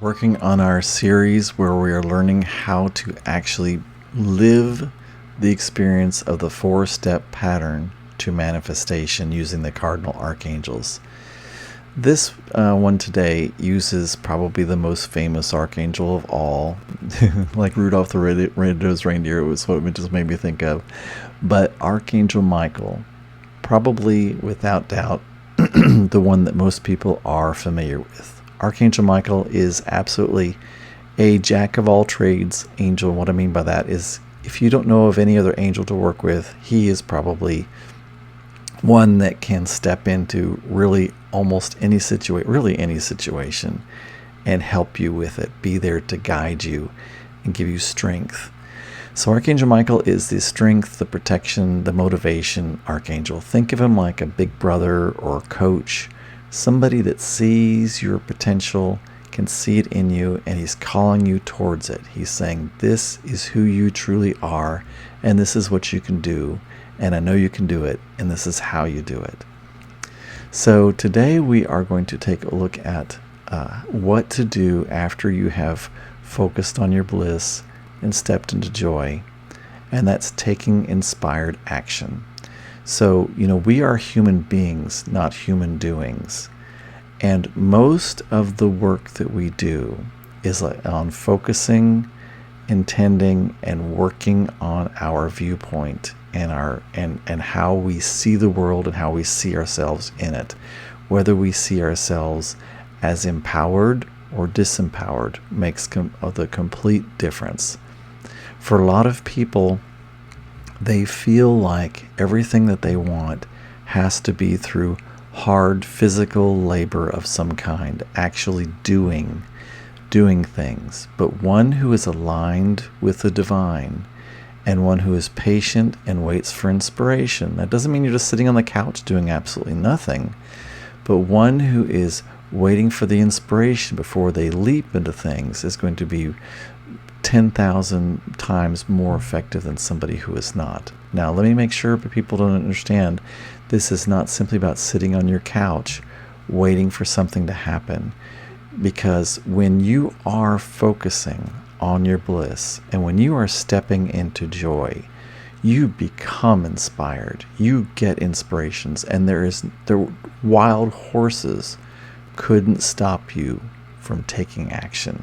Working on our series where we are learning how to actually live the experience of the four-step pattern to manifestation using the cardinal archangels. This one today uses probably the most famous archangel of all, like Rudolph the Red-Nosed Reindeer was what it just made me think of, but Archangel Michael, probably without doubt the one that most people are familiar with. Archangel Michael is absolutely a jack of all trades angel. What I mean by that is if you don't know of any other angel to work with, he is probably one that can step into really almost any situation and help you with it, be there to guide you and give you strength. So Archangel Michael is the strength, the protection, the motivation archangel. Think of him like a big brother or coach, somebody that sees your potential, can see it in you, and he's calling you towards it. He's saying, this is who you truly are, and this is what you can do, and I know you can do it, and this is how you do it. So today we are going to take a look at what to do after you have focused on your bliss and stepped into joy, and that's taking inspired action. So, we are human beings, not human doings. And most of the work that we do is on focusing, intending, and working on our viewpoint and and how we see the world and how we see ourselves in it. Whether we see ourselves as empowered or disempowered makes the complete difference. For a lot of people, they feel like everything that they want has to be through hard physical labor of some kind, actually doing things. But one who is aligned with the divine and one who is patient and waits for inspiration, that doesn't mean you're just sitting on the couch doing absolutely nothing, but one who is waiting for the inspiration before they leap into things is going to be 10,000 times more effective than somebody who is not. Now, let me make sure people don't understand, this is not simply about sitting on your couch waiting for something to happen. Because when you are focusing on your bliss and when you are stepping into joy, you become inspired. You get inspirations, and the wild horses couldn't stop you from taking action.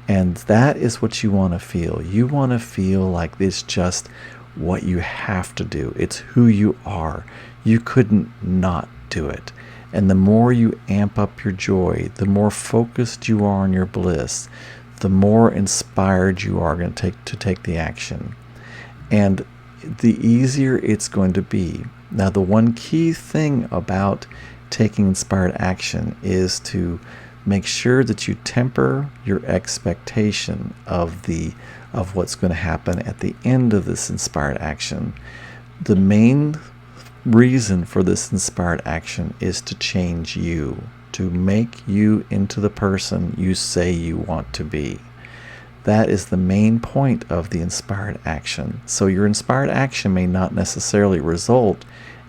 And that is what you want to feel. You want to feel like it's just what you have to do. It's who you are. You couldn't not do it. And the more you amp up your joy, the more focused you are on your bliss, the more inspired you are going to take the action. And the easier it's going to be. Now, the one key thing about taking inspired action is to make sure that you temper your expectation of what's going to happen at the end of this inspired action. The main reason for this inspired action is to change you, to make you into the person you say you want to be. That is the main point of the inspired action. So your inspired action may not necessarily result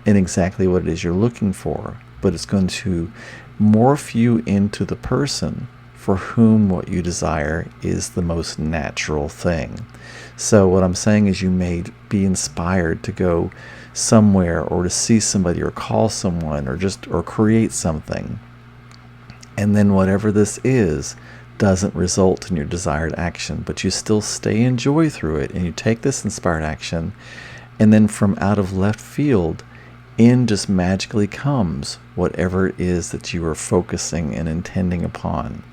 in exactly what it is you're looking for, but it's going to morph you into the person for whom what you desire is the most natural thing. So what I'm saying is you may be inspired to go somewhere or to see somebody or call someone or create something. And then whatever this is doesn't result in your desired action, but you still stay in joy through it, and you take this inspired action, and then from out of left field in just magically comes whatever it is that you are focusing and intending upon.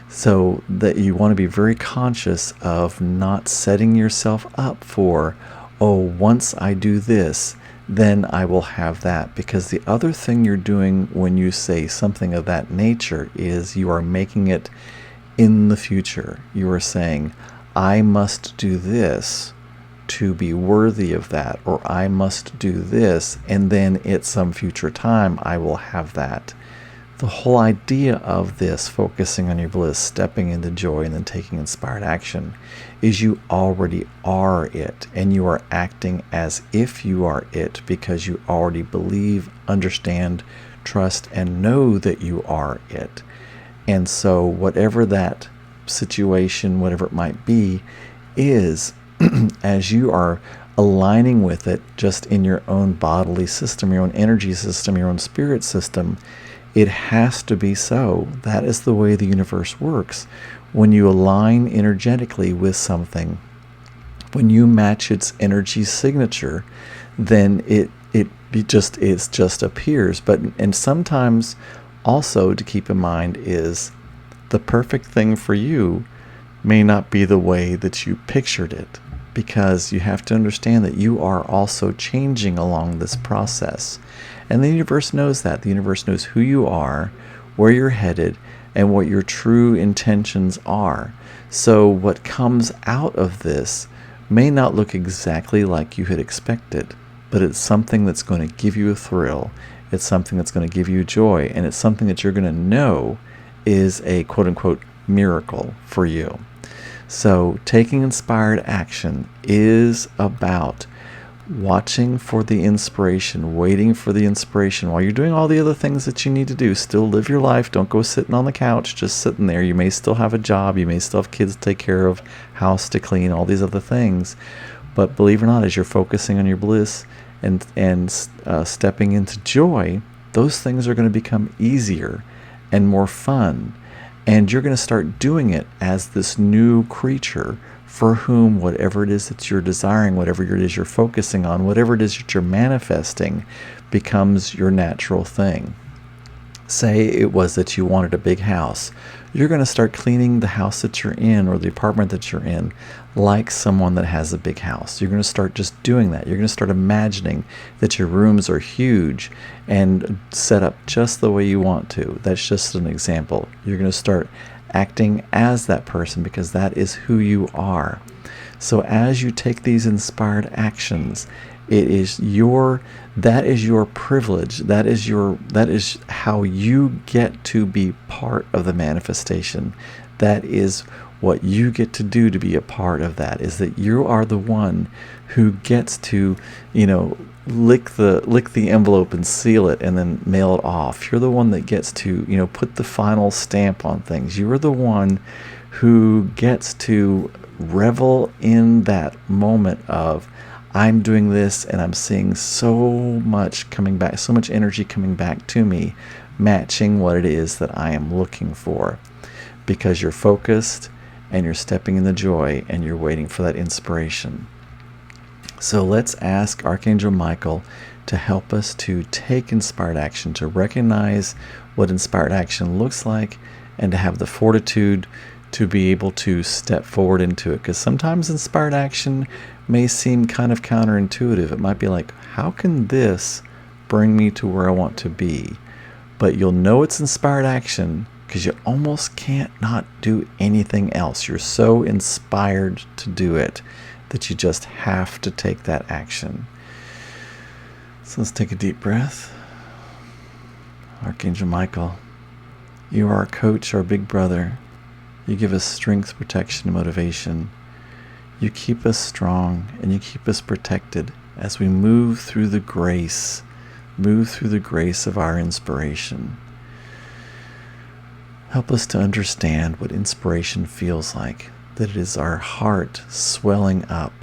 So that you want to be very conscious of not setting yourself up for, once I do this, then I will have that. Because the other thing you're doing when you say something of that nature is you are making it in the future. You are saying, I must do this to be worthy of that, or I must do this, and then at some future time I will have that. The whole idea of this, focusing on your bliss, stepping into joy, and then taking inspired action, is you already are it, and you are acting as if you are it because you already believe, understand, trust, and know that you are it. And so whatever that situation, whatever it might be, is as you are aligning with it just in your own bodily system, your own energy system, your own spirit system, it has to be so. That is the way the universe works. When you align energetically with something, when you match its energy signature, then it just appears. And sometimes also to keep in mind is the perfect thing for you may not be the way that you pictured it, because you have to understand that you are also changing along this process. And the universe knows that. The universe knows who you are, where you're headed, and what your true intentions are. So what comes out of this may not look exactly like you had expected, but it's something that's going to give you a thrill. It's something that's going to give you joy, and it's something that you're going to know is a quote-unquote miracle for you. So taking inspired action is about watching for the inspiration, waiting for the inspiration while you're doing all the other things that you need to do. Still live your life. Don't go sitting on the couch, just sitting there. You may still have a job. You may still have kids to take care of, house to clean, all these other things. But believe it or not, as you're focusing on your bliss and stepping into joy, those things are going to become easier and more fun. And you're going to start doing it as this new creature for whom whatever it is that you're desiring, whatever it is you're focusing on, whatever it is that you're manifesting becomes your natural thing. Say it was that you wanted a big house. You're going to start cleaning the house that you're in or the apartment that you're in like someone that has a big house. You're going to start just doing that. You're going to start imagining that your rooms are huge and set up just the way you want to. That's just an example. You're going to start acting as that person because that is who you are. So as you take these inspired actions, that is your privilege. That is how you get to be part of the manifestation. That is what you get to do to be a part of that, is that you are the one who gets to, lick the envelope and seal it and then mail it off. You're the one that gets to, put the final stamp on things. You are the one who gets to revel in that moment of, I'm doing this and I'm seeing so much coming back, so much energy coming back to me, matching what it is that I am looking for, because you're focused and you're stepping in the joy and you're waiting for that inspiration. So let's ask Archangel Michael to help us to take inspired action, to recognize what inspired action looks like, and to have the fortitude to be able to step forward into it. Because sometimes inspired action may seem kind of counterintuitive. It might be like, how can this bring me to where I want to be? But you'll know it's inspired action because you almost can't not do anything else. You're so inspired to do it that you just have to take that action. So let's take a deep breath. Archangel Michael, you are our coach, our big brother. You give us strength, protection, and motivation. You keep us strong and you keep us protected as we move through the grace of our inspiration. Help us to understand what inspiration feels like, that it is our heart swelling up,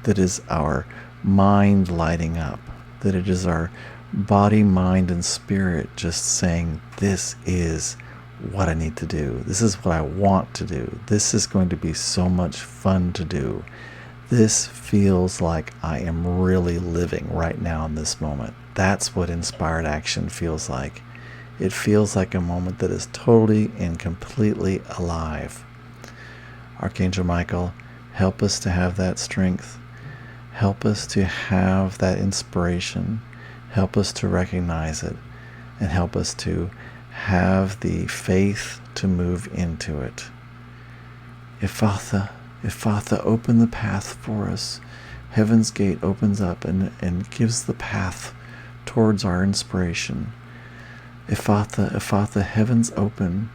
that it is our mind lighting up, that it is our body, mind, and spirit just saying, this is what I need to do. This is what I want to do. This is going to be so much fun to do. This feels like I am really living right now in this moment. That's what inspired action feels like. It feels like a moment that is totally and completely alive. Archangel Michael, help us to have that strength. Help us to have that inspiration. Help us to recognize it, and help us to have the faith to move into it. Ephatha, open the path for us. Heaven's gate opens up and gives the path towards our inspiration. Ephatha, heavens open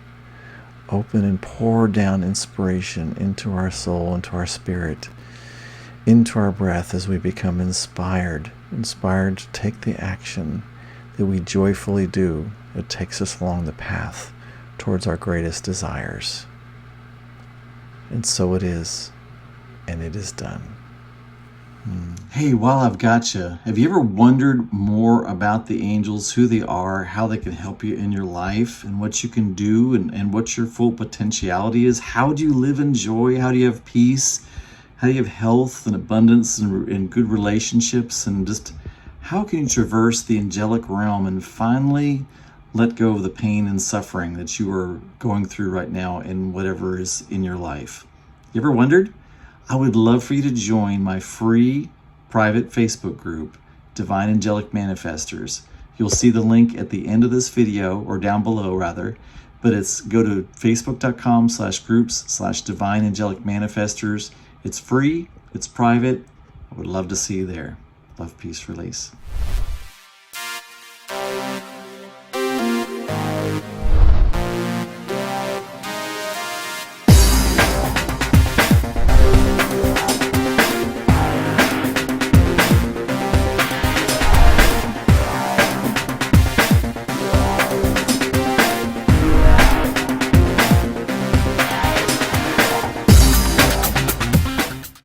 and pour down inspiration into our soul, into our spirit, into our breath as we become inspired to take the action that we joyfully do. It takes us along the path towards our greatest desires. And so it is, and it is done. Hey, while I've got you, have you ever wondered more about the angels, who they are, how they can help you in your life, and what you can do, and what your full potentiality is? How do you live in joy? How do you have peace? How do you have health and abundance and good relationships? And just how can you traverse the angelic realm and finally let go of the pain and suffering that you are going through right now in whatever is in your life? You ever wondered? I would love for you to join my free private Facebook group, Divine Angelic Manifestors. You'll see the link at the end of this video, or down below rather, but it's go to facebook.com/groups/Divine Angelic Manifestors. It's free, it's private. I would love to see you there. Love, peace, release.